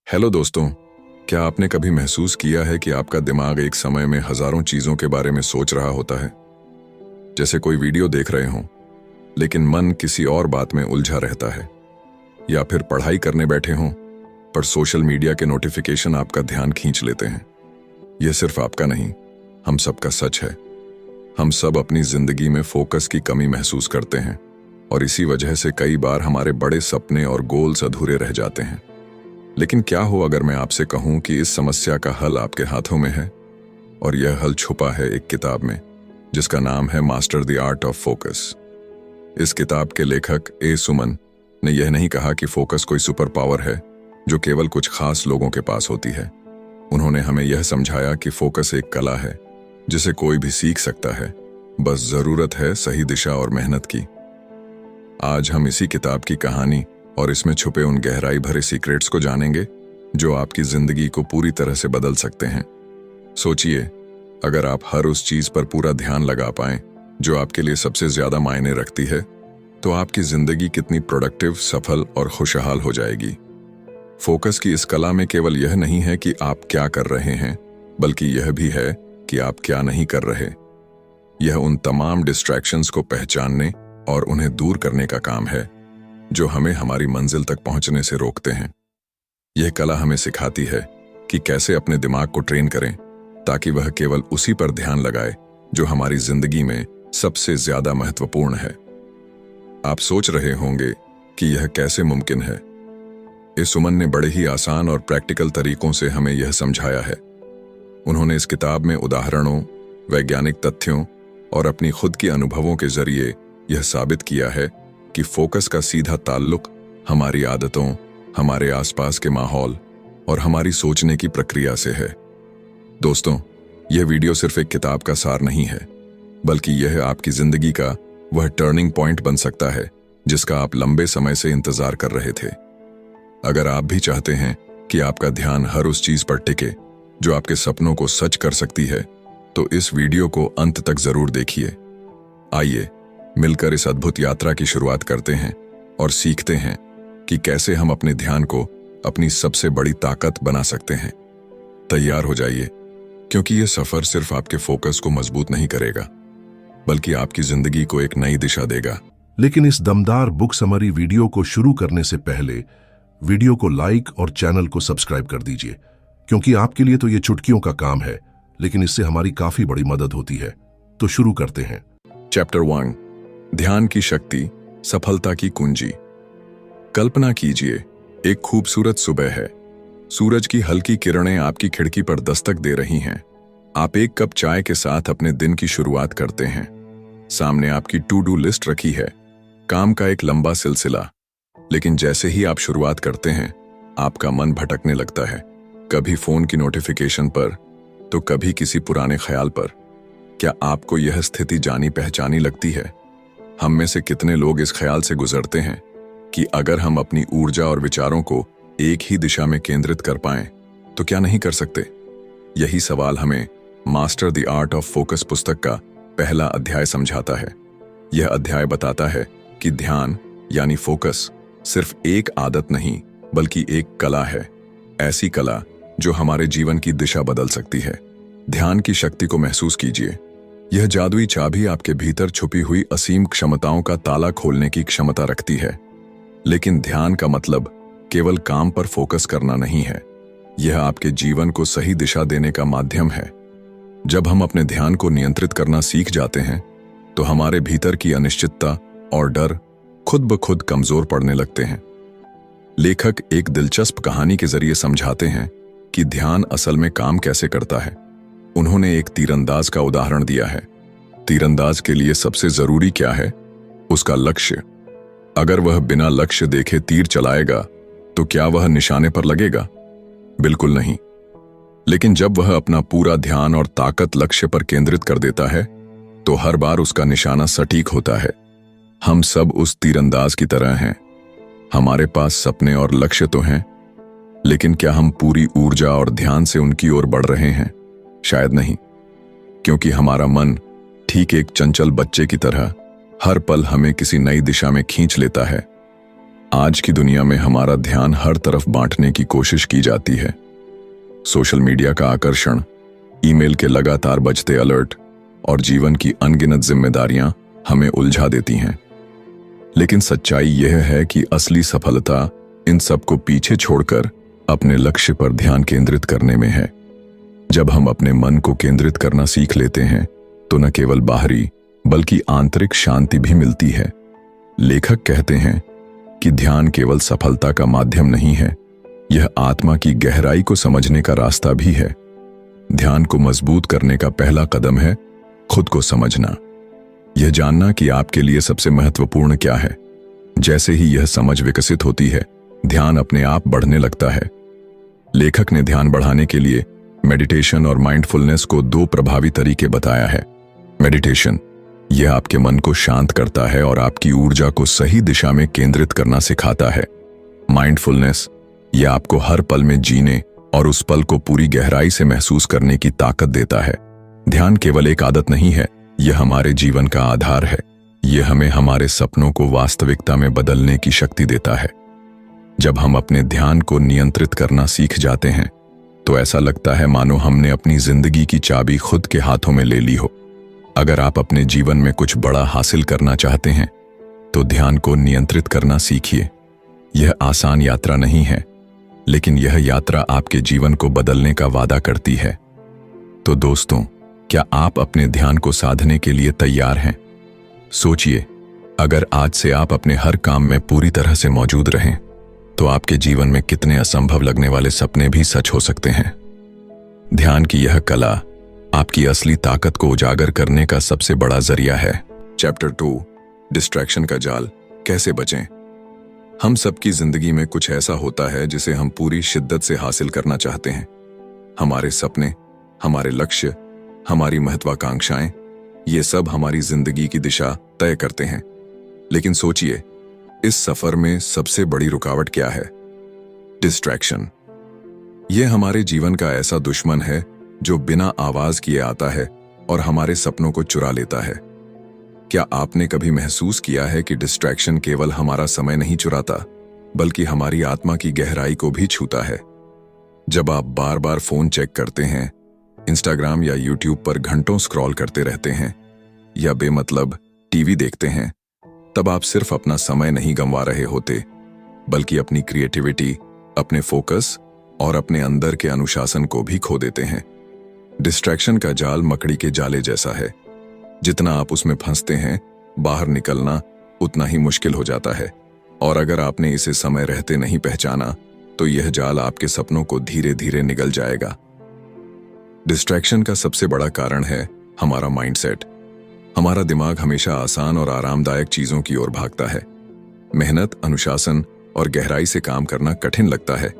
Hello दोस्तों, क्या आपने कभी महसूस किया है कि आपका दिमाग एक समय में हजारों चीजों के बारे में सोच रहा होता है? जैसे कोई वीडियो देख रहे हों, लेकिन मन किसी और बात में उलझा रहता है, या फिर पढ़ाई करने बैठे हों पर सोशल मीडिया के नोटिफिकेशन आपका ध्यान खींच लेते हैं। यह सिर्फ आपका नहीं, हम सबका सच है। हम सब अपनी जिंदगी में फोकस की कमी महसूस करते हैं और इसी वजह से कई बार हमारे बड़े सपने और गोल्स अधूरे रह जाते हैं। लेकिन क्या हो अगर मैं आपसे कहूं कि इस समस्या का हल आपके हाथों में है, और यह हल छुपा है एक किताब में जिसका नाम है master the art of focus. इस किताब के लेखक ए सुमन ने यह नहीं कहा कि फोकस कोई सुपर पावर है जो केवल कुछ खास लोगों के पास होती है। उन्होंने हमें यह समझाया कि फोकस एक कला है जिसे कोई भी सीख सकता है, बस जरूरत है सही दिशा और मेहनत की। आज हम इसी किताब की कहानी और इसमें छुपे उन गहराई भरे सीक्रेट्स को जानेंगे जो आपकी जिंदगी को पूरी तरह से बदल सकते हैं। सोचिए, अगर आप हर उस चीज पर पूरा ध्यान लगा पाएं जो आपके लिए सबसे ज्यादा मायने रखती है, तो आपकी जिंदगी कितनी प्रोडक्टिव, सफल और खुशहाल हो जाएगी। फोकस की इस कला में केवल यह नहीं है कि आप क्या कर रहे हैं, बल्कि यह भी है कि आप क्या नहीं कर रहे। यह उन तमाम डिस्ट्रैक्शंस को पहचानने और उन्हें दूर करने का काम है जो हमें हमारी मंजिल तक पहुंचने से रोकते हैं। यह कला हमें सिखाती है कि कैसे अपने दिमाग को ट्रेन करें ताकि वह केवल उसी पर ध्यान लगाए जो हमारी जिंदगी में सबसे ज्यादा महत्वपूर्ण है। आप सोच रहे होंगे कि यह कैसे मुमकिन है। इस सुमन ने बड़े ही आसान और प्रैक्टिकल तरीकों से हमें यह समझाया है। उन्होंने इस किताब में उदाहरणों, वैज्ञानिक तथ्यों और अपनी खुद के अनुभवों के जरिए यह साबित किया है कि फोकस का सीधा ताल्लुक हमारी आदतों, हमारे आसपास के माहौल और हमारी सोचने की प्रक्रिया से है। दोस्तों, यह वीडियो सिर्फ एक किताब का सार नहीं है, बल्कि यह आपकी जिंदगी का वह टर्निंग पॉइंट बन सकता है जिसका आप लंबे समय से इंतजार कर रहे थे। अगर आप भी चाहते हैं कि आपका ध्यान हर उस चीज पर टिके जो आपके सपनों को सच कर सकती है, तो इस वीडियो को अंत तक जरूर देखिए। आइए मिलकर इस अद्भुत यात्रा की शुरुआत करते हैं और सीखते हैं कि कैसे हम अपने ध्यान को अपनी सबसे बड़ी ताकत बना सकते हैं। तैयार हो जाइए, क्योंकि यह सफर सिर्फ आपके फोकस को मजबूत नहीं करेगा, बल्कि आपकी जिंदगी को एक नई दिशा देगा। लेकिन इस दमदार बुक समरी वीडियो को शुरू करने से पहले वीडियो को लाइक और चैनल को सब्सक्राइब कर दीजिए, क्योंकि आपके लिए तो ये चुटकियों का काम है, लेकिन इससे हमारी काफी बड़ी मदद होती है। तो शुरू करते हैं। चैप्टर 1, ध्यान की शक्ति, सफलता की कुंजी। कल्पना कीजिए, एक खूबसूरत सुबह है। सूरज की हल्की किरणें आपकी खिड़की पर दस्तक दे रही हैं। आप एक कप चाय के साथ अपने दिन की शुरुआत करते हैं। सामने आपकी टू डू लिस्ट रखी है, काम का एक लंबा सिलसिला। लेकिन जैसे ही आप शुरुआत करते हैं, आपका मन भटकने लगता है, कभी फोन की नोटिफिकेशन पर तो कभी किसी पुराने ख्याल पर। क्या आपको यह स्थिति जानी पहचानी लगती है? हम में से कितने लोग इस ख्याल से गुजरते हैं कि अगर हम अपनी ऊर्जा और विचारों को एक ही दिशा में केंद्रित कर पाएं, तो क्या नहीं कर सकते? यही सवाल हमें master the art of focus पुस्तक का पहला अध्याय समझाता है। यह अध्याय बताता है कि ध्यान यानी फोकस सिर्फ एक आदत नहीं, बल्कि एक कला है। ऐसी कला जो हमारे जीवन की दिशा बदल सकती है। ध्यान की शक्ति को महसूस कीजिए। यह जादुई चाबी आपके भीतर छुपी हुई असीम क्षमताओं का ताला खोलने की क्षमता रखती है। लेकिन ध्यान का मतलब केवल काम पर फोकस करना नहीं है, यह आपके जीवन को सही दिशा देने का माध्यम है। जब हम अपने ध्यान को नियंत्रित करना सीख जाते हैं, तो हमारे भीतर की अनिश्चितता और डर खुद ब खुद कमजोर पड़ने लगते हैं। लेखक एक दिलचस्प कहानी के जरिए समझाते हैं कि ध्यान असल में काम कैसे करता है। उन्होंने एक तीरंदाज का उदाहरण दिया है। तीरंदाज के लिए सबसे जरूरी क्या है? उसका लक्ष्य। अगर वह बिना लक्ष्य देखे तीर चलाएगा तो क्या वह निशाने पर लगेगा? बिल्कुल नहीं। लेकिन जब वह अपना पूरा ध्यान और ताकत लक्ष्य पर केंद्रित कर देता है, तो हर बार उसका निशाना सटीक होता है। हम सब उस तीरंदाज की तरह हैं। हमारे पास सपने और लक्ष्य तो हैं, लेकिन क्या हम पूरी ऊर्जा और ध्यान से उनकी ओर बढ़ रहे हैं? शायद नहीं, क्योंकि हमारा मन ठीक एक चंचल बच्चे की तरह हर पल हमें किसी नई दिशा में खींच लेता है। आज की दुनिया में हमारा ध्यान हर तरफ बांटने की कोशिश की जाती है। सोशल मीडिया का आकर्षण, ईमेल के लगातार बजते अलर्ट और जीवन की अनगिनत जिम्मेदारियां हमें उलझा देती हैं। लेकिन सच्चाई यह है कि असली सफलता इन सबको पीछे छोड़कर अपने लक्ष्य पर ध्यान केंद्रित करने में है। जब हम अपने मन को केंद्रित करना सीख लेते हैं तो न केवल बाहरी बल्कि आंतरिक शांति भी मिलती है। लेखक कहते हैं कि ध्यान केवल सफलता का माध्यम नहीं है, यह आत्मा की गहराई को समझने का रास्ता भी है। ध्यान को मजबूत करने का पहला कदम है खुद को समझना, यह जानना कि आपके लिए सबसे महत्वपूर्ण क्या है। जैसे ही यह समझ विकसित होती है, ध्यान अपने आप बढ़ने लगता है। लेखक ने ध्यान बढ़ाने के लिए मेडिटेशन और माइंडफुलनेस को दो प्रभावी तरीके बताया है। मेडिटेशन, यह आपके मन को शांत करता है और आपकी ऊर्जा को सही दिशा में केंद्रित करना सिखाता है। माइंडफुलनेस, यह आपको हर पल में जीने और उस पल को पूरी गहराई से महसूस करने की ताकत देता है। ध्यान केवल एक आदत नहीं है, यह हमारे जीवन का आधार है। यह हमें हमारे सपनों को वास्तविकता में बदलने की शक्ति देता है। जब हम अपने ध्यान को नियंत्रित करना सीख जाते हैं तो ऐसा लगता है मानो हमने अपनी जिंदगी की चाबी खुद के हाथों में ले ली हो। अगर आप अपने जीवन में कुछ बड़ा हासिल करना चाहते हैं तो ध्यान को नियंत्रित करना सीखिए। यह आसान यात्रा नहीं है, लेकिन यह यात्रा आपके जीवन को बदलने का वादा करती है। तो दोस्तों, क्या आप अपने ध्यान को साधने के लिए तैयार हैं? सोचिए, अगर आज से आप अपने हर काम में पूरी तरह से मौजूद रहें तो आपके जीवन में कितने असंभव लगने वाले सपने भी सच हो सकते हैं। ध्यान की यह कला आपकी असली ताकत को उजागर करने का सबसे बड़ा जरिया है। चैप्टर 2, डिस्ट्रैक्शन का जाल, कैसे बचें। हम सबकी जिंदगी में कुछ ऐसा होता है जिसे हम पूरी शिद्दत से हासिल करना चाहते हैं। हमारे सपने, हमारे लक्ष्य, हमारी महत्वाकांक्षाएं, ये सब हमारी जिंदगी की दिशा तय करते हैं। लेकिन सोचिए, इस सफर में सबसे बड़ी रुकावट क्या है? डिस्ट्रैक्शन। यह हमारे जीवन का ऐसा दुश्मन है जो बिना आवाज किए आता है और हमारे सपनों को चुरा लेता है। क्या आपने कभी महसूस किया है कि डिस्ट्रैक्शन केवल हमारा समय नहीं चुराता, बल्कि हमारी आत्मा की गहराई को भी छूता है? जब आप बार बार फोन चेक करते हैं, इंस्टाग्राम या यूट्यूब पर घंटों स्क्रॉल करते रहते हैं या बेमतलब टीवी देखते हैं, तब आप सिर्फ अपना समय नहीं गंवा रहे होते, बल्कि अपनी क्रिएटिविटी, अपने फोकस और अपने अंदर के अनुशासन को भी खो देते हैं। डिस्ट्रैक्शन का जाल मकड़ी के जाले जैसा है। जितना आप उसमें फंसते हैं, बाहर निकलना उतना ही मुश्किल हो जाता है। और अगर आपने इसे समय रहते नहीं पहचाना तो यह जाल आपके सपनों को धीरे धीरे निगल जाएगा। डिस्ट्रैक्शन का सबसे बड़ा कारण है हमारा माइंडसेट। हमारा दिमाग हमेशा आसान और आरामदायक चीजों की ओर भागता है। मेहनत, अनुशासन और गहराई से काम करना कठिन लगता है।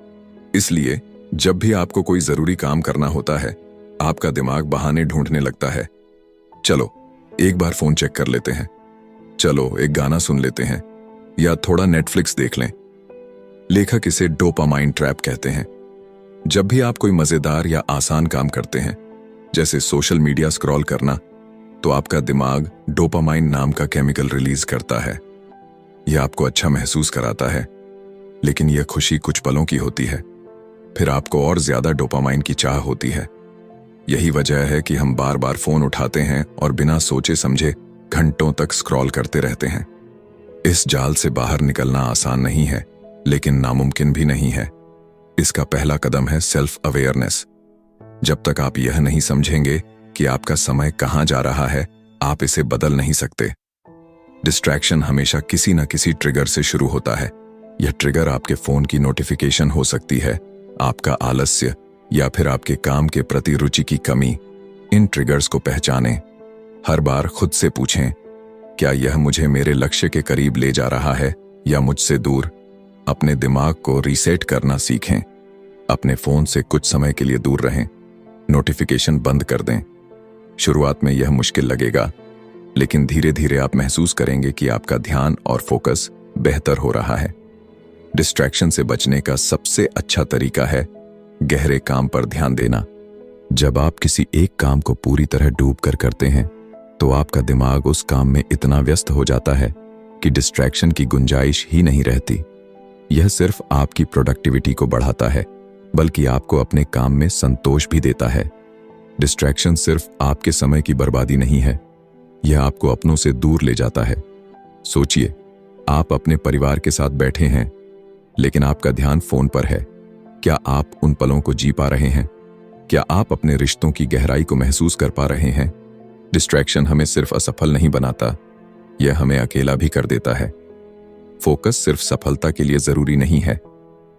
इसलिए जब भी आपको कोई जरूरी काम करना होता है, आपका दिमाग बहाने ढूंढने लगता है। चलो एक बार फोन चेक कर लेते हैं, चलो एक गाना सुन लेते हैं, या थोड़ा नेटफ्लिक्स देख लें। लेखक इसे डोपामाइन ट्रैप कहते हैं। जब भी आप कोई मजेदार या आसान काम करते हैं, जैसे सोशल मीडिया स्क्रॉल करना, तो आपका दिमाग डोपामाइन नाम का केमिकल रिलीज करता है। यह आपको अच्छा महसूस कराता है, लेकिन यह खुशी कुछ पलों की होती है। फिर आपको और ज्यादा डोपामाइन की चाह होती है। यही वजह है कि हम बार बार फोन उठाते हैं और बिना सोचे समझे घंटों तक स्क्रॉल करते रहते हैं। इस जाल से बाहर निकलना आसान नहीं है, लेकिन नामुमकिन भी नहीं है। इसका पहला कदम है सेल्फ अवेयरनेस। जब तक आप यह नहीं समझेंगे कि आपका समय कहां जा रहा है, आप इसे बदल नहीं सकते। डिस्ट्रैक्शन हमेशा किसी न किसी ट्रिगर से शुरू होता है। यह ट्रिगर आपके फोन की नोटिफिकेशन हो सकती है, आपका आलस्य, या फिर आपके काम के प्रति रुचि की कमी। इन ट्रिगर्स को पहचानें। हर बार खुद से पूछें, क्या यह मुझे मेरे लक्ष्य के करीब ले जा रहा है या मुझसे दूर? अपने दिमाग को रीसेट करना सीखें। अपने फोन से कुछ समय के लिए दूर रहें, नोटिफिकेशन बंद कर दें। शुरुआत में यह मुश्किल लगेगा, लेकिन धीरे धीरे आप महसूस करेंगे कि आपका ध्यान और फोकस बेहतर हो रहा है। डिस्ट्रैक्शन से बचने का सबसे अच्छा तरीका है गहरे काम पर ध्यान देना। जब आप किसी एक काम को पूरी तरह डूब कर करते हैं, तो आपका दिमाग उस काम में इतना व्यस्त हो जाता है कि डिस्ट्रैक्शन की गुंजाइश ही नहीं रहती। यह सिर्फ आपकी प्रोडक्टिविटी को बढ़ाता है, बल्कि आपको अपने काम में संतोष भी देता है। डिस्ट्रैक्शन सिर्फ आपके समय की बर्बादी नहीं है, यह आपको अपनों से दूर ले जाता है। सोचिए, आप अपने परिवार के साथ बैठे हैं, लेकिन आपका ध्यान फोन पर है। क्या आप उन पलों को जी पा रहे हैं? क्या आप अपने रिश्तों की गहराई को महसूस कर पा रहे हैं? डिस्ट्रैक्शन हमें सिर्फ असफल नहीं बनाता, यह हमें अकेला भी कर देता है। फोकस सिर्फ सफलता के लिए जरूरी नहीं है,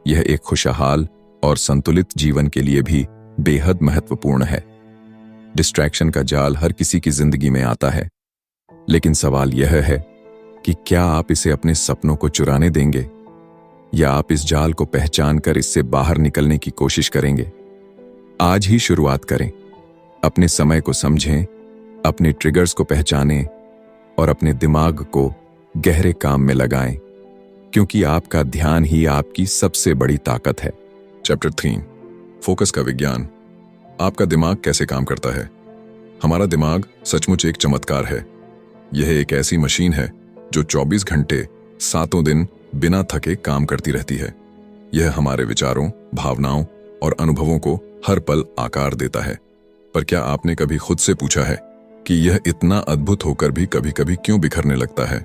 यह एक खुशहाल और संतुलित जीवन के लिए भी बेहद महत्वपूर्ण है। डिस्ट्रैक्शन का जाल हर किसी की जिंदगी में आता है, लेकिन सवाल यह है कि क्या आप इसे अपने सपनों को चुराने देंगे, या आप इस जाल को पहचान कर इससे बाहर निकलने की कोशिश करेंगे? आज ही शुरुआत करें। अपने समय को समझें, अपने ट्रिगर्स को पहचानें और अपने दिमाग को गहरे काम में लगाएं, क्योंकि आपका ध्यान ही आपकी सबसे बड़ी ताकत है। चैप्टर 3, फोकस का विज्ञान। आपका दिमाग कैसे काम करता है? हमारा दिमाग सचमुच एक चमत्कार है। यह एक ऐसी मशीन है जो 24 घंटे 7 दिन बिना थके काम करती रहती है। यह हमारे विचारों, भावनाओं और अनुभवों को हर पल आकार देता है। पर क्या आपने कभी खुद से पूछा है कि यह इतना अद्भुत होकर भी कभी कभी क्यों बिखरने लगता है?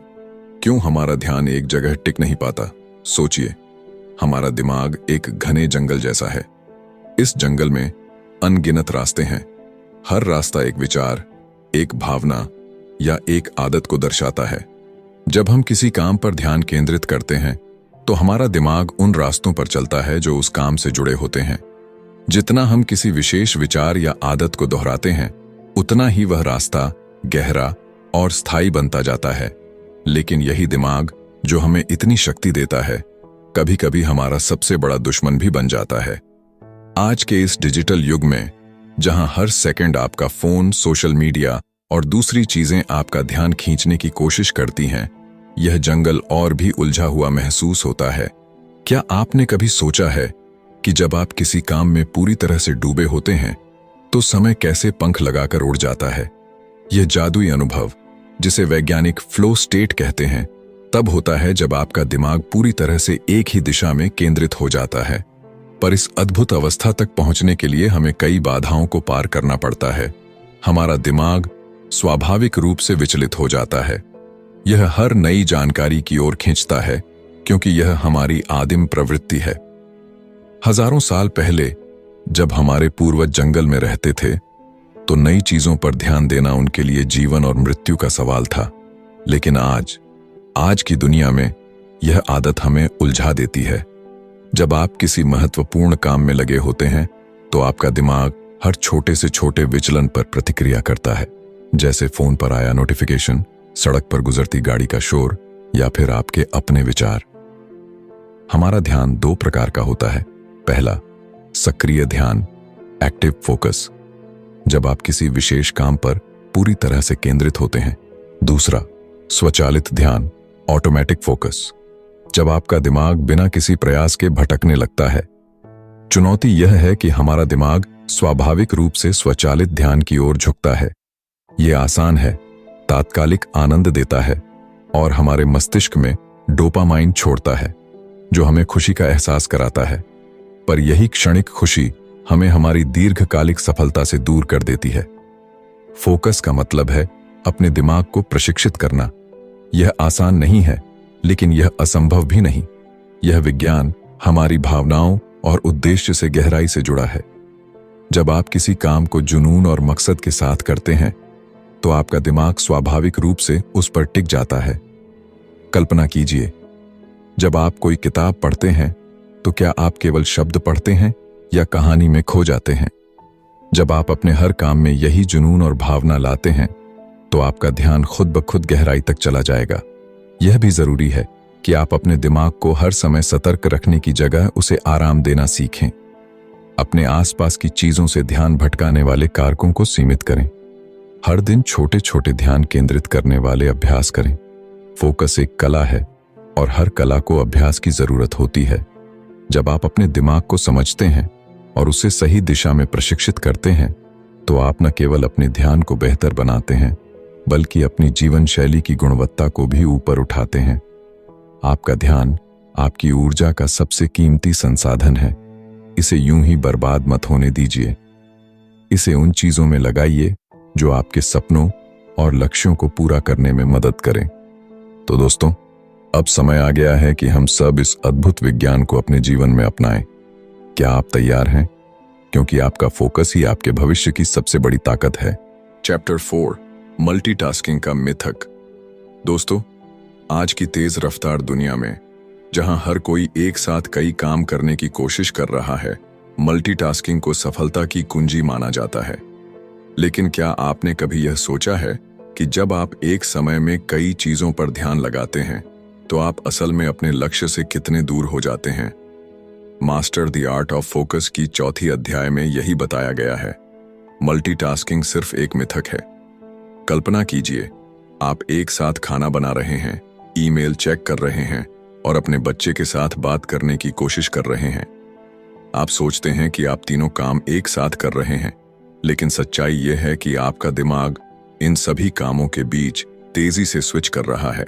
क्यों हमारा ध्यान एक जगह टिक नहीं पाता? सोचिए, हमारा दिमाग एक घने जंगल जैसा है। इस जंगल में अनगिनत रास्ते हैं। हर रास्ता एक विचार, एक भावना या एक आदत को दर्शाता है। जब हम किसी काम पर ध्यान केंद्रित करते हैं, तो हमारा दिमाग उन रास्तों पर चलता है जो उस काम से जुड़े होते हैं। जितना हम किसी विशेष विचार या आदत को दोहराते हैं, उतना ही वह रास्ता गहरा और स्थायी बनता जाता है। लेकिन यही दिमाग जो हमें इतनी शक्ति देता है, कभी कभी हमारा सबसे बड़ा दुश्मन भी बन जाता है। आज के इस डिजिटल युग में, जहां हर सेकंड आपका फोन, सोशल मीडिया और दूसरी चीजें आपका ध्यान खींचने की कोशिश करती हैं, यह जंगल और भी उलझा हुआ महसूस होता है। क्या आपने कभी सोचा है कि जब आप किसी काम में पूरी तरह से डूबे होते हैं, तो समय कैसे पंख लगाकर उड़ जाता है? यह जादुई अनुभव, जिसे वैज्ञानिक फ्लो स्टेट कहते हैं, तब होता है जब आपका दिमाग पूरी तरह से एक ही दिशा में केंद्रित हो जाता है। पर इस अद्भुत अवस्था तक पहुंचने के लिए हमें कई बाधाओं को पार करना पड़ता है। हमारा दिमाग स्वाभाविक रूप से विचलित हो जाता है। यह हर नई जानकारी की ओर खींचता है, क्योंकि यह हमारी आदिम प्रवृत्ति है। हजारों साल पहले जब हमारे पूर्वज जंगल में रहते थे, तो नई चीजों पर ध्यान देना उनके लिए जीवन और मृत्यु का सवाल था। लेकिन आज की दुनिया में यह आदत हमें उलझा देती है। जब आप किसी महत्वपूर्ण काम में लगे होते हैं, तो आपका दिमाग हर छोटे से छोटे विचलन पर प्रतिक्रिया करता है, जैसे फोन पर आया नोटिफिकेशन, सड़क पर गुजरती गाड़ी का शोर या फिर आपके अपने विचार। हमारा ध्यान 2 प्रकार का होता है। पहला, सक्रिय ध्यान, एक्टिव फोकस, जब आप किसी विशेष काम पर पूरी तरह से केंद्रित होते हैं। दूसरा, स्वचालित ध्यान, ऑटोमेटिक फोकस, जब आपका दिमाग बिना किसी प्रयास के भटकने लगता है। चुनौती यह है कि हमारा दिमाग स्वाभाविक रूप से स्वचालित ध्यान की ओर झुकता है। यह आसान है, तात्कालिक आनंद देता है और हमारे मस्तिष्क में डोपामाइन छोड़ता है, जो हमें खुशी का एहसास कराता है। पर यही क्षणिक खुशी हमें हमारी दीर्घकालिक सफलता से दूर कर देती है। फोकस का मतलब है अपने दिमाग को प्रशिक्षित करना। यह आसान नहीं है, लेकिन यह असंभव भी नहीं। यह विज्ञान हमारी भावनाओं और उद्देश्य से गहराई से जुड़ा है। जब आप किसी काम को जुनून और मकसद के साथ करते हैं, तो आपका दिमाग स्वाभाविक रूप से उस पर टिक जाता है। कल्पना कीजिए, जब आप कोई किताब पढ़ते हैं, तो क्या आप केवल शब्द पढ़ते हैं या कहानी में खो जाते हैं? जब आप अपने हर काम में यही जुनून और भावना लाते हैं, तो आपका ध्यान खुद ब खुद गहराई तक चला जाएगा। यह भी जरूरी है कि आप अपने दिमाग को हर समय सतर्क रखने की जगह उसे आराम देना सीखें। अपने आसपास की चीजों से ध्यान भटकाने वाले कारकों को सीमित करें। हर दिन छोटे छोटे ध्यान केंद्रित करने वाले अभ्यास करें। फोकस एक कला है और हर कला को अभ्यास की जरूरत होती है। जब आप अपने दिमाग को समझते हैं और उसे सही दिशा में प्रशिक्षित करते हैं, तो आप न केवल अपने ध्यान को बेहतर बनाते हैं, बल्कि अपनी जीवन शैली की गुणवत्ता को भी ऊपर उठाते हैं। आपका ध्यान आपकी ऊर्जा का सबसे कीमती संसाधन है। इसे यूं ही बर्बाद मत होने दीजिए। इसे उन चीजों में लगाइए जो आपके सपनों और लक्ष्यों को पूरा करने में मदद करें। तो दोस्तों, अब समय आ गया है कि हम सब इस अद्भुत विज्ञान को अपने जीवन में अपनाएं। क्या आप तैयार हैं? क्योंकि आपका फोकस ही आपके भविष्य की सबसे बड़ी ताकत है। चैप्टर 4, मल्टीटास्किंग का मिथक। दोस्तों, आज की तेज रफ्तार दुनिया में जहां हर कोई एक साथ कई काम करने की कोशिश कर रहा है, मल्टीटास्किंग को सफलता की कुंजी माना जाता है। लेकिन क्या आपने कभी यह सोचा है कि जब आप एक समय में कई चीजों पर ध्यान लगाते हैं तो आप असल में अपने लक्ष्य से कितने दूर हो जाते हैं? Master the art of focus की चौथी अध्याय में यही बताया गया है। मल्टीटास्किंग सिर्फ एक मिथक है। कल्पना कीजिए, आप एक साथ खाना बना रहे हैं, ईमेल चेक कर रहे हैं और अपने बच्चे के साथ बात करने की कोशिश कर रहे हैं। आप सोचते हैं कि आप तीनों काम एक साथ कर रहे हैं, लेकिन सच्चाई यह है कि आपका दिमाग इन सभी कामों के बीच तेजी से स्विच कर रहा है।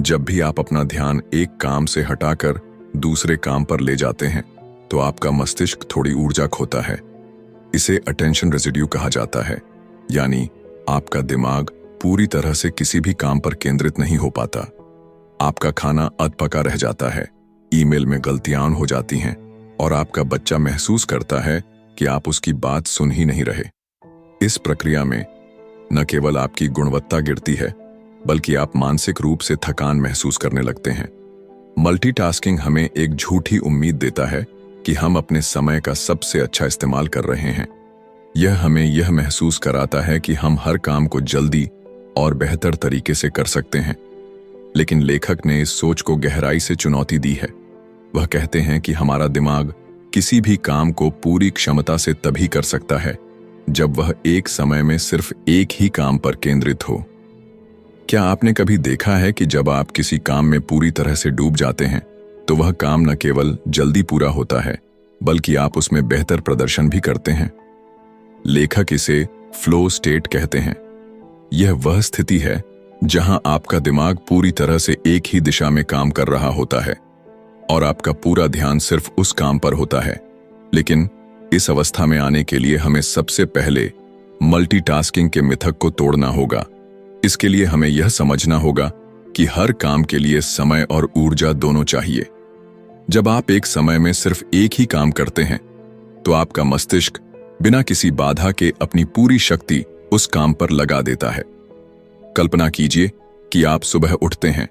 जब भी आप अपना ध्यान एक काम से हटाकर दूसरे काम पर ले जाते हैं तो आपका मस्तिष्क थोड़ी ऊर्जा खोता है। इसे अटेंशन रेजिड्यू कहा जाता है, यानी आपका दिमाग पूरी तरह से किसी भी काम पर केंद्रित नहीं हो पाता। आपका खाना अधपका रह जाता है, ईमेल में गलतियां हो जाती हैं और आपका बच्चा महसूस करता है कि आप उसकी बात सुन ही नहीं रहे। इस प्रक्रिया में न केवल आपकी गुणवत्ता गिरती है, बल्कि आप मानसिक रूप से थकान महसूस करने लगते हैं। मल्टीटास्किंग हमें एक झूठी उम्मीद देता है कि हम अपने समय का सबसे अच्छा इस्तेमाल कर रहे हैं। यह हमें यह महसूस कराता है कि हम हर काम को जल्दी और बेहतर तरीके से कर सकते हैं। लेकिन लेखक ने इस सोच को गहराई से चुनौती दी है। वह कहते हैं कि हमारा दिमाग किसी भी काम को पूरी क्षमता से तभी कर सकता है जब वह एक समय में सिर्फ एक ही काम पर केंद्रित हो। क्या आपने कभी देखा है कि जब आप किसी काम में पूरी तरह से डूब जाते हैं तो वह काम न केवल जल्दी पूरा होता है, बल्कि आप उसमें बेहतर प्रदर्शन भी करते हैं। लेखक इसे फ्लो स्टेट कहते हैं। यह वह स्थिति है जहां आपका दिमाग पूरी तरह से एक ही दिशा में काम कर रहा होता है और आपका पूरा ध्यान सिर्फ उस काम पर होता है। लेकिन इस अवस्था में आने के लिए हमें सबसे पहले मल्टीटास्किंग के मिथक को तोड़ना होगा। इसके लिए हमें यह समझना होगा कि हर काम के लिए समय और ऊर्जा दोनों चाहिए। जब आप एक समय में सिर्फ एक ही काम करते हैं तो आपका मस्तिष्क बिना किसी बाधा के अपनी पूरी शक्ति उस काम पर लगा देता है। कल्पना कीजिए कि आप सुबह उठते हैं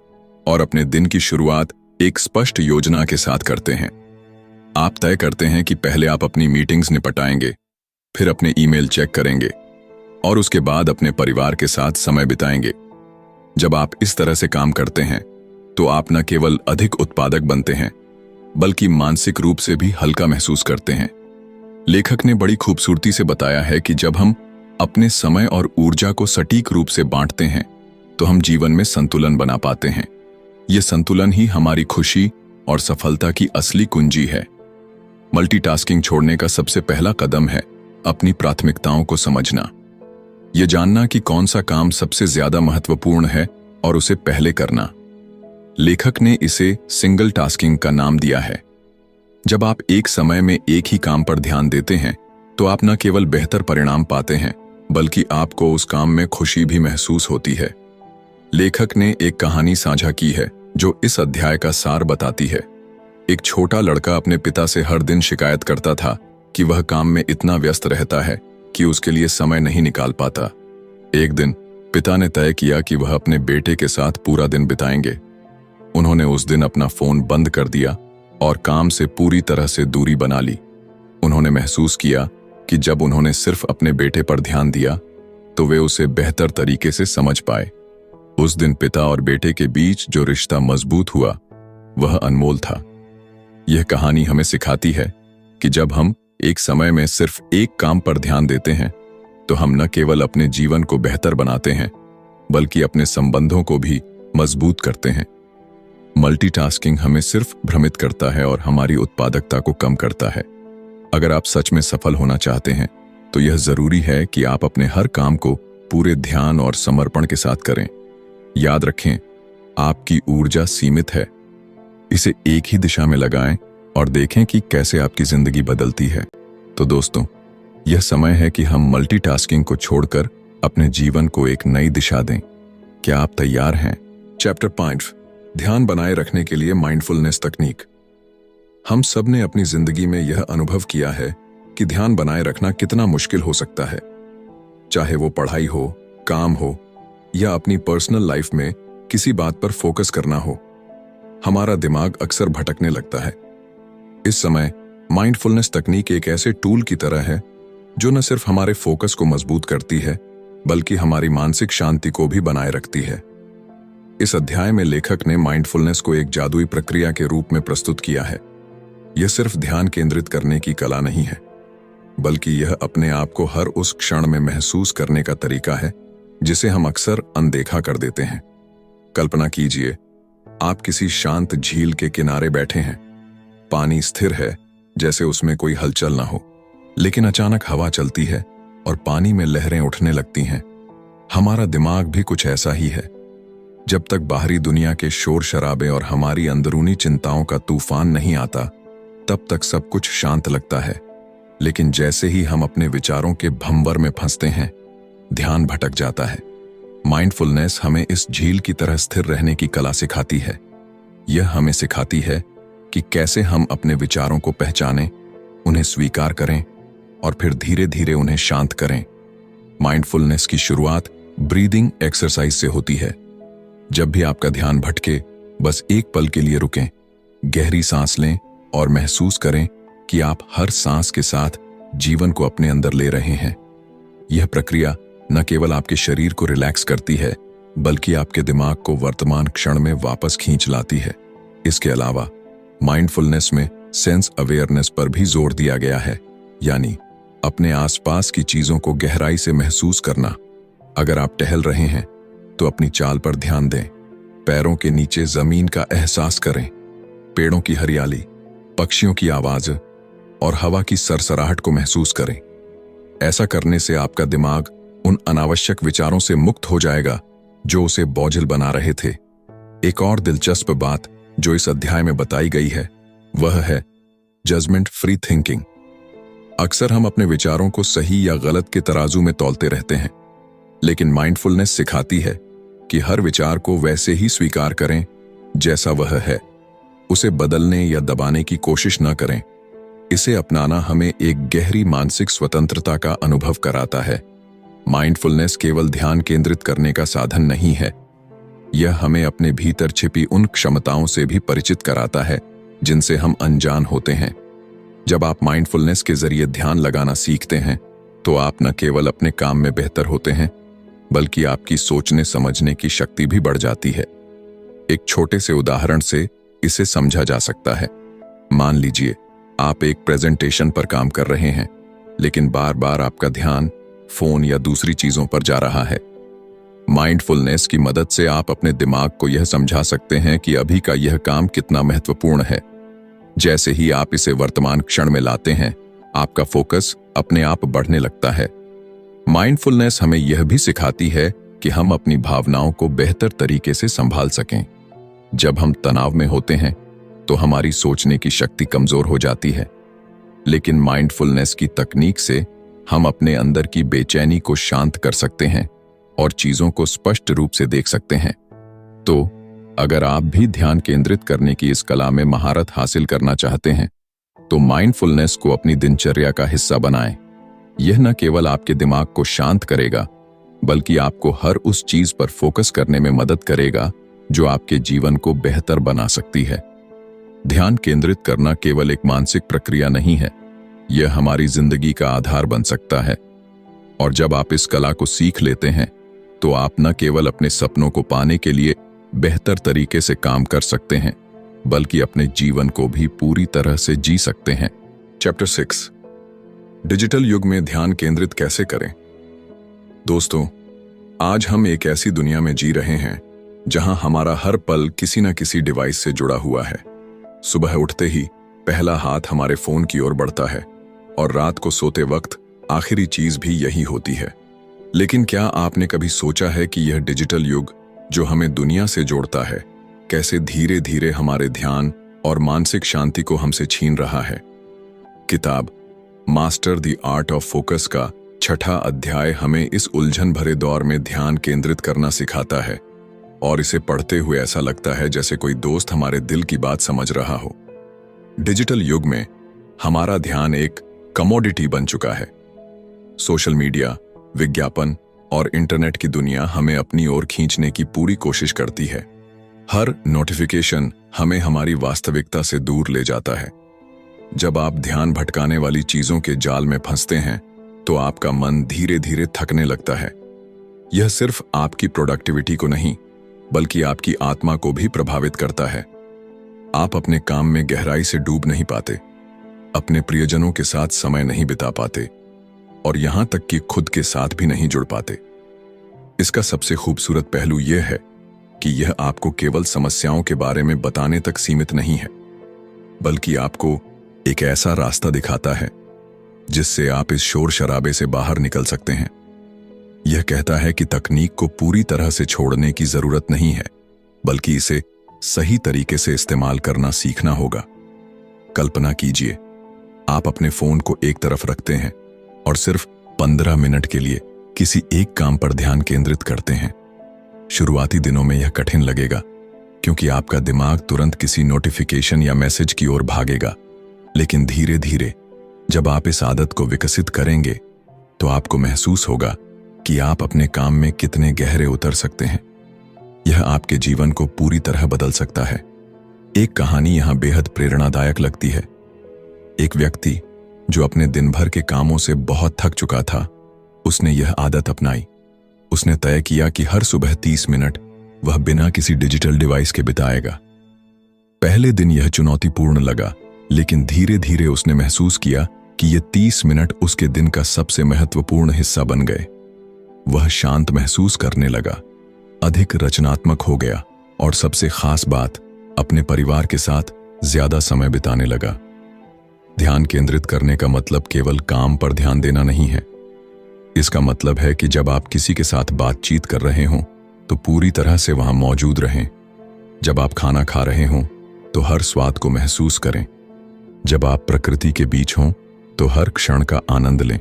और अपने दिन की शुरुआत एक स्पष्ट योजना के साथ करते हैं। आप तय करते हैं कि पहले आप अपनी मीटिंग्स निपटाएंगे, फिर अपने ईमेल चेक करेंगे और उसके बाद अपने परिवार के साथ समय बिताएंगे। जब आप इस तरह से काम करते हैं तो आप न केवल अधिक उत्पादक बनते हैं, बल्कि मानसिक रूप से भी हल्का महसूस करते हैं। लेखक ने बड़ी खूबसूरती से बताया है कि जब हम अपने समय और ऊर्जा को सटीक रूप से बांटते हैं तो हम जीवन में संतुलन बना पाते हैं। यह संतुलन ही हमारी खुशी और सफलता की असली कुंजी है। मल्टीटास्किंग छोड़ने का सबसे पहला कदम है अपनी प्राथमिकताओं को समझना। यह जानना कि कौन सा काम सबसे ज्यादा महत्वपूर्ण है और उसे पहले करना। लेखक ने इसे सिंगल टास्किंग का नाम दिया है। जब आप एक समय में एक ही काम पर ध्यान देते हैं तो आप न केवल बेहतर परिणाम पाते हैं, बल्कि आपको उस काम में खुशी भी महसूस होती है। लेखक ने एक कहानी साझा की है जो इस अध्याय का सार बताती है। एक छोटा लड़का अपने पिता से हर दिन शिकायत करता था कि वह काम में इतना व्यस्त रहता है कि उसके लिए समय नहीं निकाल पाता। एक दिन पिता ने तय किया कि वह अपने बेटे के साथ पूरा दिन बिताएंगे। उन्होंने उस दिन अपना फोन बंद कर दिया और काम से पूरी तरह से दूरी बना ली। उन्होंने महसूस किया कि जब उन्होंने सिर्फ अपने बेटे पर ध्यान दिया तो वे उसे बेहतर तरीके से समझ पाए। उस दिन पिता और बेटे के बीच जो रिश्ता मजबूत हुआ वह अनमोल था। यह कहानी हमें सिखाती है कि जब हम एक समय में सिर्फ एक काम पर ध्यान देते हैं तो हम न केवल अपने जीवन को बेहतर बनाते हैं, बल्कि अपने संबंधों को भी मजबूत करते हैं। मल्टीटास्किंग हमें सिर्फ भ्रमित करता है और हमारी उत्पादकता को कम करता है। अगर आप सच में सफल होना चाहते हैं तो यह जरूरी है कि आप अपने हर काम को पूरे ध्यान और समर्पण के साथ करें। याद रखें, आपकी ऊर्जा सीमित है, इसे एक ही दिशा में लगाएं और देखें कि कैसे आपकी जिंदगी बदलती है। तो दोस्तों, यह समय है कि हम मल्टीटास्किंग को छोड़कर अपने जीवन को एक नई दिशा दें। क्या आप तैयार हैं? चैप्टर 5, ध्यान बनाए रखने के लिए माइंडफुलनेस तकनीक। हम सब ने अपनी जिंदगी में यह अनुभव किया है कि ध्यान बनाए रखना कितना मुश्किल हो सकता है। चाहे वो पढ़ाई हो, काम हो या अपनी पर्सनल लाइफ में किसी बात पर फोकस करना हो, हमारा दिमाग अक्सर भटकने लगता है। इस समय माइंडफुलनेस तकनीक एक ऐसे टूल की तरह है जो न सिर्फ हमारे फोकस को मजबूत करती है, बल्कि हमारी मानसिक शांति को भी बनाए रखती है। इस अध्याय में लेखक ने माइंडफुलनेस को एक जादुई प्रक्रिया के रूप में प्रस्तुत किया है। यह सिर्फ ध्यान केंद्रित करने की कला नहीं है, बल्कि यह अपने आप को हर उस क्षण में महसूस करने का तरीका है जिसे हम अक्सर अनदेखा कर देते हैं। कल्पना कीजिए, आप किसी शांत झील के किनारे बैठे हैं। पानी स्थिर है, जैसे उसमें कोई हलचल ना हो, लेकिन अचानक हवा चलती है और पानी में लहरें उठने लगती हैं। हमारा दिमाग भी कुछ ऐसा ही है। जब तक बाहरी दुनिया के शोर शराबे और हमारी अंदरूनी चिंताओं का तूफान नहीं आता, तब तक सब कुछ शांत लगता है। लेकिन जैसे ही हम अपने विचारों के भंवर में फंसते हैं, ध्यान भटक जाता है। माइंडफुलनेस हमें इस झील की तरह स्थिर रहने की कला सिखाती है। यह हमें सिखाती है कि कैसे हम अपने विचारों को पहचानें, उन्हें स्वीकार करें और फिर धीरे धीरे उन्हें शांत करें। माइंडफुलनेस की शुरुआत ब्रीदिंग एक्सरसाइज से होती है। जब भी आपका ध्यान भटके, बस एक पल के लिए रुकें, गहरी सांस लें और महसूस करें कि आप हर सांस के साथ जीवन को अपने अंदर ले रहे हैं। यह प्रक्रिया न केवल आपके शरीर को रिलैक्स करती है, बल्कि आपके दिमाग को वर्तमान क्षण में वापस खींच लाती है। इसके अलावा माइंडफुलनेस में सेंस अवेयरनेस पर भी जोर दिया गया है, यानी अपने आसपास की चीजों को गहराई से महसूस करना। अगर आप टहल रहे हैं तो अपनी चाल पर ध्यान दें, पैरों के नीचे जमीन का एहसास करें, पेड़ों की हरियाली, पक्षियों की आवाज और हवा की सरसराहट को महसूस करें। ऐसा करने से आपका दिमाग उन अनावश्यक विचारों से मुक्त हो जाएगा जो उसे बोझिल बना रहे थे। एक और दिलचस्प बात जो इस अध्याय में बताई गई है, वह है जजमेंट फ्री थिंकिंग। अक्सर हम अपने विचारों को सही या गलत के तराजू में तौलते रहते हैं, लेकिन माइंडफुलनेस सिखाती है कि हर विचार को वैसे ही स्वीकार करें जैसा वह है। उसे बदलने या दबाने की कोशिश न करें। इसे अपनाना हमें एक गहरी मानसिक स्वतंत्रता का अनुभव कराता है। माइंडफुलनेस केवल ध्यान केंद्रित करने का साधन नहीं है, यह हमें अपने भीतर छिपी उन क्षमताओं से भी परिचित कराता है जिनसे हम अनजान होते हैं। जब आप माइंडफुलनेस के जरिए ध्यान लगाना सीखते हैं, तो आप न केवल अपने काम में बेहतर होते हैं, बल्कि आपकी सोचने समझने की शक्ति भी बढ़ जाती है। एक छोटे से उदाहरण से इसे समझा जा सकता है। मान लीजिए आप एक प्रेजेंटेशन पर काम कर रहे हैं, लेकिन बार बार आपका ध्यान फोन या दूसरी चीजों पर जा रहा है। माइंडफुलनेस की मदद से आप अपने दिमाग को यह समझा सकते हैं कि अभी का यह काम कितना महत्वपूर्ण है। जैसे ही आप इसे वर्तमान क्षण में लाते हैं, आपका फोकस अपने आप बढ़ने लगता है। माइंडफुलनेस हमें यह भी सिखाती है कि हम अपनी भावनाओं को बेहतर तरीके से संभाल सकें। जब हम तनाव में होते हैं तो हमारी सोचने की शक्ति कमजोर हो जाती है, लेकिन माइंडफुलनेस की तकनीक से हम अपने अंदर की बेचैनी को शांत कर सकते हैं और चीजों को स्पष्ट रूप से देख सकते हैं। तो अगर आप भी ध्यान केंद्रित करने की इस कला में महारत हासिल करना चाहते हैं, तो माइंडफुलनेस को अपनी दिनचर्या का हिस्सा बनाएं। यह न केवल आपके दिमाग को शांत करेगा, बल्कि आपको हर उस चीज पर फोकस करने में मदद करेगा जो आपके जीवन को बेहतर बना सकती है। ध्यान केंद्रित करना केवल एक मानसिक प्रक्रिया नहीं है, यह हमारी जिंदगी का आधार बन सकता है। और जब आप इस कला को सीख लेते हैं, तो आप न केवल अपने सपनों को पाने के लिए बेहतर तरीके से काम कर सकते हैं, बल्कि अपने जीवन को भी पूरी तरह से जी सकते हैं। चैप्टर 6, डिजिटल युग में ध्यान केंद्रित कैसे करें। दोस्तों, आज हम एक ऐसी दुनिया में जी रहे हैं जहां हमारा हर पल किसी न किसी डिवाइस से जुड़ा हुआ है। सुबह उठते ही पहला हाथ हमारे फोन की ओर बढ़ता है और रात को सोते वक्त आखिरी चीज भी यही होती है। लेकिन क्या आपने कभी सोचा है कि यह डिजिटल युग जो हमें दुनिया से जोड़ता है, कैसे धीरे धीरे हमारे ध्यान और मानसिक शांति को हमसे छीन रहा है। किताब master the art of focus का 6वां अध्याय हमें इस उलझन भरे दौर में ध्यान केंद्रित करना सिखाता है, और इसे पढ़ते हुए ऐसा लगता है जैसे कोई दोस्त हमारे दिल की बात समझ रहा हो। डिजिटल युग में हमारा ध्यान एक कमोडिटी बन चुका है। सोशल मीडिया, विज्ञापन और इंटरनेट की दुनिया हमें अपनी ओर खींचने की पूरी कोशिश करती है। हर नोटिफिकेशन हमें हमारी वास्तविकता से दूर ले जाता है। जब आप ध्यान भटकाने वाली चीजों के जाल में फंसते हैं तो आपका मन धीरे धीरे थकने लगता है। यह सिर्फ आपकी प्रोडक्टिविटी को नहीं बल्कि आपकी आत्मा को भी प्रभावित करता है। आप अपने काम में गहराई से डूब नहीं पाते, अपने प्रियजनों के साथ समय नहीं बिता पाते और यहां तक कि खुद के साथ भी नहीं जुड़ पाते। इसका सबसे खूबसूरत पहलू यह है कि यह आपको केवल समस्याओं के बारे में बताने तक सीमित नहीं है, बल्कि आपको एक ऐसा रास्ता दिखाता है जिससे आप इस शोर शराबे से बाहर निकल सकते हैं। यह कहता है कि तकनीक को पूरी तरह से छोड़ने की जरूरत नहीं है, बल्कि इसे सही तरीके से इस्तेमाल करना सीखना होगा। कल्पना कीजिए, आप अपने फोन को एक तरफ रखते हैं और सिर्फ 15 मिनट के लिए किसी एक काम पर ध्यान केंद्रित करते हैं। शुरुआती दिनों में यह कठिन लगेगा क्योंकि आपका दिमाग तुरंत किसी नोटिफिकेशन या मैसेज की ओर भागेगा, लेकिन धीरे धीरे जब आप इस आदत को विकसित करेंगे तो आपको महसूस होगा कि आप अपने काम में कितने गहरे उतर सकते हैं। यह आपके जीवन को पूरी तरह बदल सकता है। एक कहानी यहां बेहद प्रेरणादायक लगती है। एक व्यक्ति जो अपने दिन भर के कामों से बहुत थक चुका था, उसने यह आदत अपनाई। उसने तय किया कि हर सुबह 30 मिनट वह बिना किसी डिजिटल डिवाइस के बिताएगा। पहले दिन यह चुनौतीपूर्ण लगा, लेकिन धीरे धीरे उसने महसूस किया कि ये 30 मिनट उसके दिन का सबसे महत्वपूर्ण हिस्सा बन गए। वह शांत महसूस करने लगा, अधिक रचनात्मक हो गया और सबसे खास बात, अपने परिवार के साथ ज्यादा समय बिताने लगा। ध्यान केंद्रित करने का मतलब केवल काम पर ध्यान देना नहीं है। इसका मतलब है कि जब आप किसी के साथ बातचीत कर रहे हों तो पूरी तरह से वहां मौजूद रहें। जब आप खाना खा रहे हों तो हर स्वाद को महसूस करें। जब आप प्रकृति के बीच हों तो हर क्षण का आनंद लें।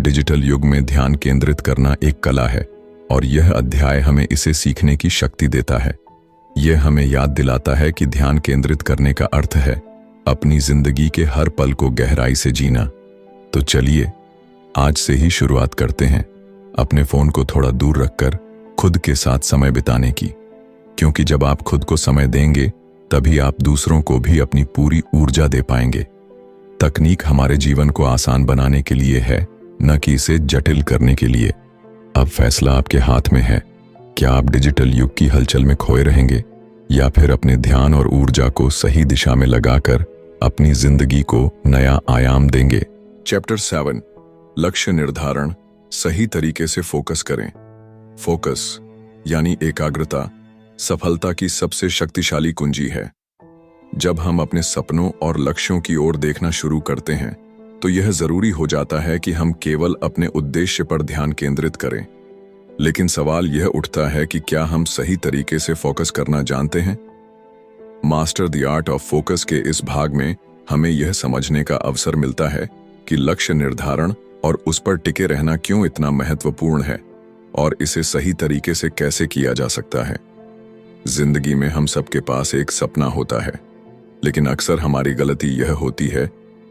डिजिटल युग में ध्यान केंद्रित करना एक कला है और यह अध्याय हमें इसे सीखने की शक्ति देता है। यह हमें याद दिलाता है कि ध्यान केंद्रित करने का अर्थ है अपनी जिंदगी के हर पल को गहराई से जीना। तो चलिए आज से ही शुरुआत करते हैं अपने फोन को थोड़ा दूर रखकर खुद के साथ समय बिताने की, क्योंकि जब आप खुद को समय देंगे तभी आप दूसरों को भी अपनी पूरी ऊर्जा दे पाएंगे। तकनीक हमारे जीवन को आसान बनाने के लिए है, न कि इसे जटिल करने के लिए। अब फैसला आपके हाथ में है। क्या आप डिजिटल युग की हलचल में खोए रहेंगे या फिर अपने ध्यान और ऊर्जा को सही दिशा में लगाकर अपनी जिंदगी को नया आयाम देंगे। चैप्टर 7 लक्ष्य निर्धारण, सही तरीके से फोकस करें। फोकस यानी एकाग्रता सफलता की सबसे शक्तिशाली कुंजी है। जब हम अपने सपनों और लक्ष्यों की ओर देखना शुरू करते हैं तो यह जरूरी हो जाता है कि हम केवल अपने उद्देश्य पर ध्यान केंद्रित करें। लेकिन सवाल यह उठता है कि क्या हम सही तरीके से फोकस करना जानते हैं? Master the art of focus के इस भाग में हमें यह समझने का अवसर मिलता है कि लक्ष्य निर्धारण और उस पर टिके रहना क्यों इतना महत्वपूर्ण है और इसे सही तरीके से कैसे किया जा सकता है। जिंदगी में हम सबके पास एक सपना होता है, लेकिन अक्सर हमारी गलती यह होती है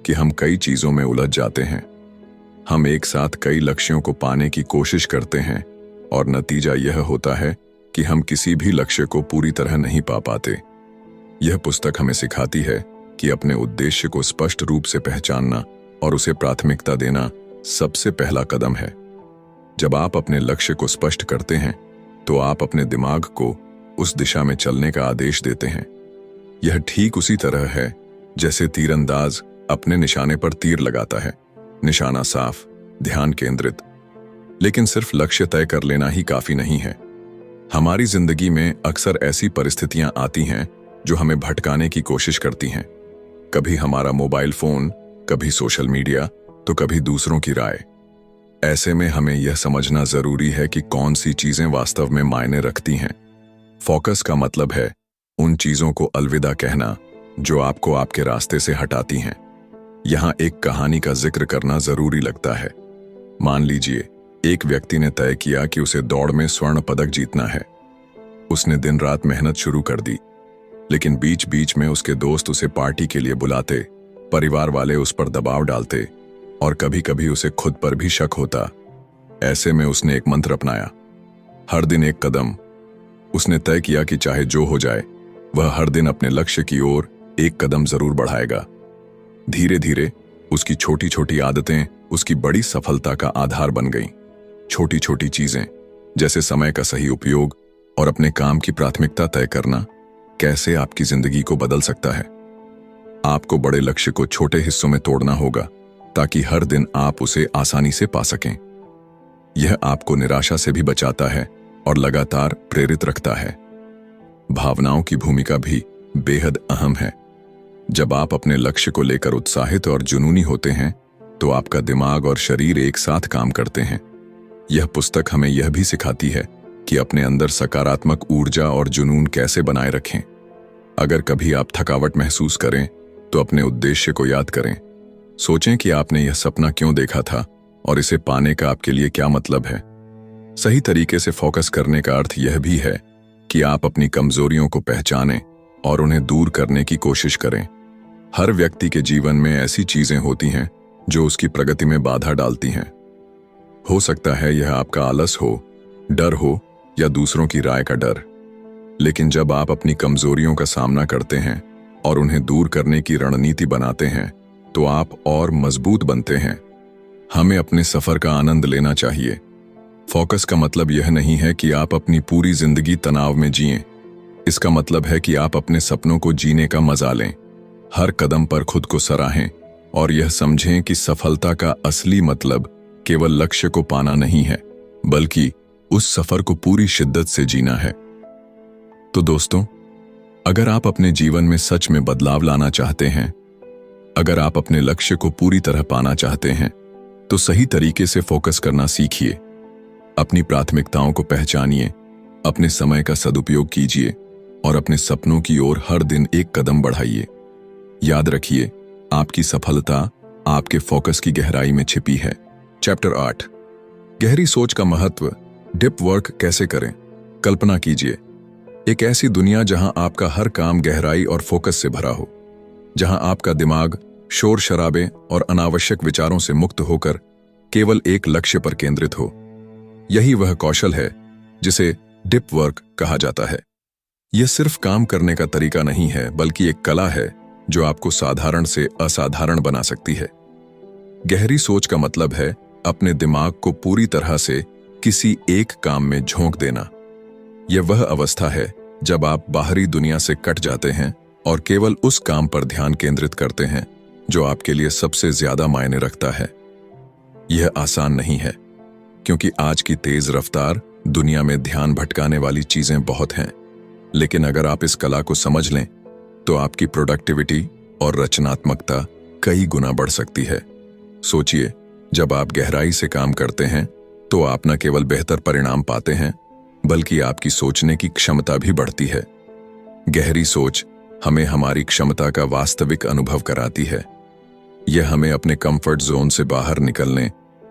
कि हम कई चीजों में उलझ जाते हैं। हम एक साथ कई लक्ष्यों को पाने की कोशिश करते हैं और नतीजा यह होता है कि हम किसी भी लक्ष्य को पूरी तरह नहीं पा पाते। यह पुस्तक हमें सिखाती है कि अपने उद्देश्य को स्पष्ट रूप से पहचानना और उसे प्राथमिकता देना सबसे पहला कदम है। जब आप अपने लक्ष्य को स्पष्ट करते हैं तो आप अपने दिमाग को उस दिशा में चलने का आदेश देते हैं। यह ठीक उसी तरह है जैसे तीरंदाज अपने निशाने पर तीर लगाता है। निशाना साफ, ध्यान केंद्रित। लेकिन सिर्फ लक्ष्य तय कर लेना ही काफी नहीं है। हमारी जिंदगी में अक्सर ऐसी परिस्थितियां आती हैं जो हमें भटकाने की कोशिश करती हैं। कभी हमारा मोबाइल फोन, कभी सोशल मीडिया, तो कभी दूसरों की राय। ऐसे में हमें यह समझना जरूरी है कि कौन सी चीजें वास्तव में मायने रखती हैं। फोकस का मतलब है उन चीजों को अलविदा कहना जो आपको आपके रास्ते से हटाती हैं। यहां एक कहानी का जिक्र करना जरूरी लगता है। मान लीजिए एक व्यक्ति ने तय किया कि उसे दौड़ में स्वर्ण पदक जीतना है। उसने दिन रात मेहनत शुरू कर दी, लेकिन बीच बीच में उसके दोस्त उसे पार्टी के लिए बुलाते, परिवार वाले उस पर दबाव डालते और कभी कभी उसे खुद पर भी शक होता। ऐसे में उसने एक मंत्र अपनाया, हर दिन एक कदम। उसने तय किया कि चाहे जो हो जाए, वह हर दिन अपने लक्ष्य की ओर एक कदम जरूर बढ़ाएगा। धीरे धीरे उसकी छोटी छोटी आदतें उसकी बड़ी सफलता का आधार बन गईं। छोटी छोटी चीजें जैसे समय का सही उपयोग और अपने काम की प्राथमिकता तय करना कैसे आपकी जिंदगी को बदल सकता है। आपको बड़े लक्ष्य को छोटे हिस्सों में तोड़ना होगा ताकि हर दिन आप उसे आसानी से पा सकें। यह आपको निराशा से भी बचाता है और लगातार प्रेरित रखता है। भावनाओं की भूमिका भी बेहद अहम है। जब आप अपने लक्ष्य को लेकर उत्साहित और जुनूनी होते हैं तो आपका दिमाग और शरीर एक साथ काम करते हैं। यह पुस्तक हमें यह भी सिखाती है कि अपने अंदर सकारात्मक ऊर्जा और जुनून कैसे बनाए रखें। अगर कभी आप थकावट महसूस करें तो अपने उद्देश्य को याद करें। सोचें कि आपने यह सपना क्यों देखा था और इसे पाने का आपके लिए क्या मतलब है। सही तरीके से फोकस करने का अर्थ यह भी है कि आप अपनी कमजोरियों को पहचानें और उन्हें दूर करने की कोशिश करें। हर व्यक्ति के जीवन में ऐसी चीजें होती हैं जो उसकी प्रगति में बाधा डालती हैं। हो सकता है यह आपका आलस हो, डर हो या दूसरों की राय का डर। लेकिन जब आप अपनी कमजोरियों का सामना करते हैं और उन्हें दूर करने की रणनीति बनाते हैं तो आप और मजबूत बनते हैं। हमें अपने सफर का आनंद लेना चाहिए। फोकस का मतलब यह नहीं है कि आप अपनी पूरी जिंदगी तनाव में जिएं। इसका मतलब है कि आप अपने सपनों को जीने का मजा लें। हर कदम पर खुद को सराहें और यह समझें कि सफलता का असली मतलब केवल लक्ष्य को पाना नहीं है, बल्कि उस सफर को पूरी शिद्दत से जीना है। तो दोस्तों, अगर आप अपने जीवन में सच में बदलाव लाना चाहते हैं, अगर आप अपने लक्ष्य को पूरी तरह पाना चाहते हैं, तो सही तरीके से फोकस करना सीखिए। अपनी प्राथमिकताओं को पहचानिए, अपने समय का सदुपयोग कीजिए और अपने सपनों की ओर हर दिन एक कदम बढ़ाइए। याद रखिए, आपकी सफलता आपके फोकस की गहराई में छिपी है। चैप्टर 8, गहरी सोच का महत्व। डीप वर्क कैसे करें। कल्पना कीजिए एक ऐसी दुनिया जहां आपका हर काम गहराई और फोकस से भरा हो, जहां आपका दिमाग शोर शराबे और अनावश्यक विचारों से मुक्त होकर केवल एक लक्ष्य पर केंद्रित हो। यही वह कौशल है जिसे डीप वर्क कहा जाता है। यह सिर्फ काम करने का तरीका नहीं है, बल्कि एक कला है जो आपको साधारण से असाधारण बना सकती है। गहरी सोच का मतलब है अपने दिमाग को पूरी तरह से किसी एक काम में झोंक देना। यह वह अवस्था है जब आप बाहरी दुनिया से कट जाते हैं और केवल उस काम पर ध्यान केंद्रित करते हैं जो आपके लिए सबसे ज्यादा मायने रखता है। यह आसान नहीं है, क्योंकि आज की तेज रफ्तार दुनिया में ध्यान भटकाने वाली चीजें बहुत हैं। लेकिन अगर आप इस कला को समझ लें तो आपकी प्रोडक्टिविटी और रचनात्मकता कई गुना बढ़ सकती है। सोचिए, जब आप गहराई से काम करते हैं तो आप न केवल बेहतर परिणाम पाते हैं, बल्कि आपकी सोचने की क्षमता भी बढ़ती है। गहरी सोच हमें हमारी क्षमता का वास्तविक अनुभव कराती है। यह हमें अपने कंफर्ट जोन से बाहर निकलने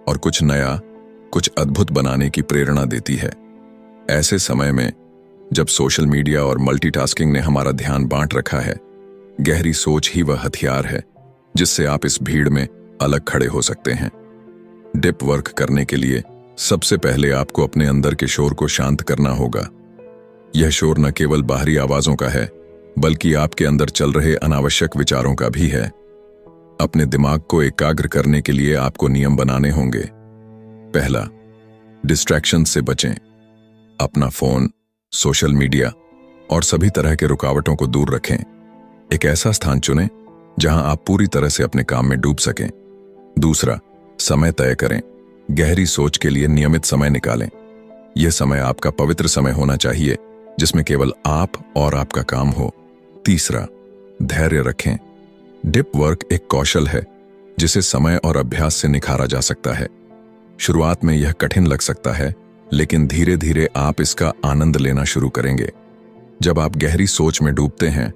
और कुछ नया, कुछ अद्भुत बनाने की प्रेरणा देती है। ऐसे समय में जब सोशल मीडिया और मल्टीटास्किंग ने हमारा ध्यान बांट रखा है, गहरी सोच ही वह हथियार है जिससे आप इस भीड़ में अलग खड़े हो सकते हैं। डीप वर्क करने के लिए सबसे पहले आपको अपने अंदर के शोर को शांत करना होगा। यह शोर न केवल बाहरी आवाजों का है, बल्कि आपके अंदर चल रहे अनावश्यक विचारों का भी है। अपने दिमाग को एकाग्र करने के लिए आपको नियम बनाने होंगे। पहला, डिस्ट्रैक्शन से बचें। अपना फोन, सोशल मीडिया और सभी तरह के रुकावटों को दूर रखें। एक ऐसा स्थान चुनें जहां आप पूरी तरह से अपने काम में डूब सकें। दूसरा, समय तय करें। गहरी सोच के लिए नियमित समय निकालें। यह समय आपका पवित्र समय होना चाहिए, जिसमें केवल आप और आपका काम हो। तीसरा, धैर्य रखें। डीप वर्क एक कौशल है जिसे समय और अभ्यास से निखारा जा सकता है। शुरुआत में यह कठिन लग सकता है, लेकिन धीरे धीरे आप इसका आनंद लेना शुरू करेंगे। जब आप गहरी सोच में डूबते हैं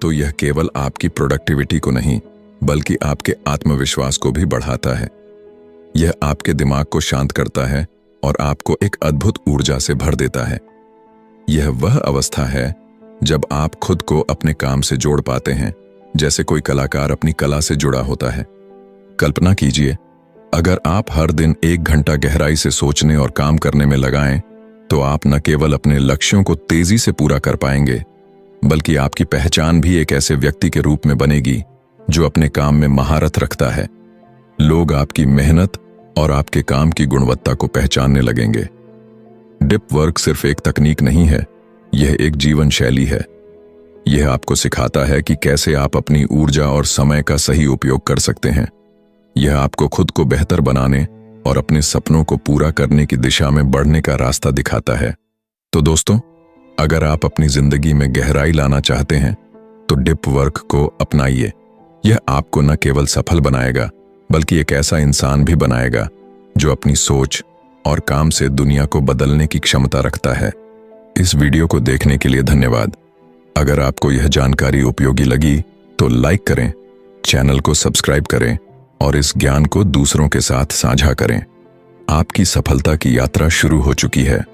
तो यह केवल आपकी प्रोडक्टिविटी को नहीं बल्कि आपके आत्मविश्वास को भी बढ़ाता है। यह आपके दिमाग को शांत करता है और आपको एक अद्भुत ऊर्जा से भर देता है। यह वह अवस्था है जब आप खुद को अपने काम से जोड़ पाते हैं, जैसे कोई कलाकार अपनी कला से जुड़ा होता है। कल्पना कीजिए, अगर आप हर दिन 1 घंटा गहराई से सोचने और काम करने में लगाएं, तो आप न केवल अपने लक्ष्यों को तेजी से पूरा कर पाएंगे, बल्कि आपकी पहचान भी एक ऐसे व्यक्ति के रूप में बनेगी जो अपने काम में महारत रखता है। लोग आपकी मेहनत और आपके काम की गुणवत्ता को पहचानने लगेंगे। डीप वर्क सिर्फ एक तकनीक नहीं है, यह एक जीवन शैली है। यह आपको सिखाता है कि कैसे आप अपनी ऊर्जा और समय का सही उपयोग कर सकते हैं। यह आपको खुद को बेहतर बनाने और अपने सपनों को पूरा करने की दिशा में बढ़ने का रास्ता दिखाता है। तो दोस्तों, अगर आप अपनी जिंदगी में गहराई लाना चाहते हैं तो डीप वर्क को अपनाइए। यह आपको न केवल सफल बनाएगा बल्कि एक ऐसा इंसान भी बनाएगा जो अपनी सोच और काम से दुनिया को बदलने की क्षमता रखता है। इस वीडियो को देखने के लिए धन्यवाद। अगर आपको यह जानकारी उपयोगी लगी तो लाइक करें, चैनल को सब्सक्राइब करें और इस ज्ञान को दूसरों के साथ साझा करें। आपकी सफलता की यात्रा शुरू हो चुकी है।